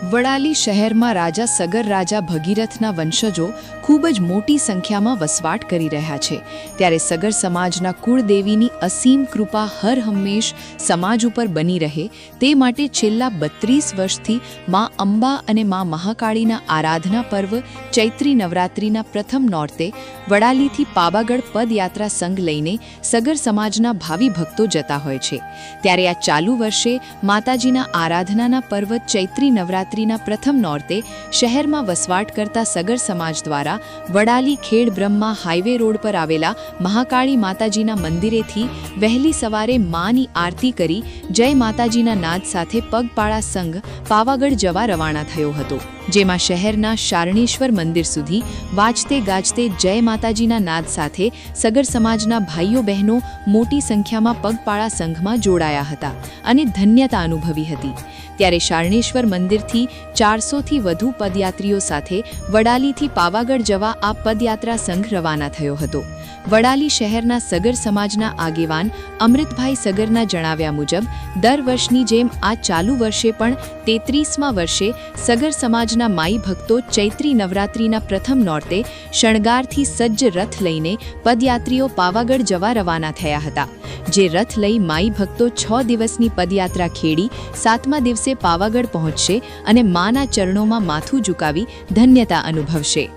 વડાલી શહેરમાં રાજા સગર રાજા ભગીરથના વંશજો ખૂબ જ મોટી સંખ્યામાં વસવાટ કરી રહ્યા છે. ત્યારે સગર સમાજના કુળદેવીની અસીમ કૃપા હર હંમેશ સમાજ ઉપર બની રહે તે માટે છેલ્લા 32 વર્ષથી માં અંબા અને માં મહાકાળીના આરાધના પર્વ ચૈત્રી નવરાત્રિના પ્રથમ નોરતે વડાલીથી પાવાગઢ પદયાત્રા સંઘ લઈને સગર સમાજના ભાવિ ભક્તો જતા હોય છે. ત્યારે આ ચાલુ વર્ષે માતાજીના આરાધનાના પર્વ ચૈત્રી નવરાત્રિના પ્રથમ નોરતે શહેરમાં વસવાટ કરતા સગર સમાજ દ્વારા વડાલી ખેડ બ્રહ્મા હાઈવે રોડ પર આવેલા મહાકાળી માતાજીના મંદિરેથી વહેલી સવારે માની આરતી કરી જય માતાજીના નાદ સાથે પગપાળા સંઘ પાવાગઢ જવા રવાના થયો હતો. જેમાં શહેરના શારણેશ્વર મંદિર સુધી વાજતે ગાજતે જય માતાજીના નાદ સાથે સગર સમાજના ભાઈઓ બહેનો મોટી સંખ્યામાં પગપાળા સંઘમાં જોડાયા હતા અને ધન્યતા અનુભવી હતી. ત્યારે શારણેશ્વર મંદિરથી 400થી વધુ પદયાત્રીઓ સાથે વડાલીથી પાવાગઢ જવા આ પદયાત્રા સંઘ રવાના થયો હતો. વડાલી શહેરના સગર સમાજના આગેવાન અમૃતભાઈ સગરના જણાવ્યા મુજબ દર વર્ષની જેમ આ ચાલુ વર્ષે પણ 33મા વર્ષે સગર સમાજના માઈ ભક્તો ચૈત્રી નવરાત્રિના પ્રથમ નોરતે શણગારથી સજ્જ રથ લઈને પદયાત્રીઓ પાવાગઢ જવા રવાના થયા હતા. જે રથ લઈ માઈ ભક્તો 6 દિવસની પદયાત્રા ખેડી 7મા દિવસે પાવાગઢ પહોંચશે અને માના ચરણોમાં માથું ઝુકાવી ધન્યતા અનુભવશે.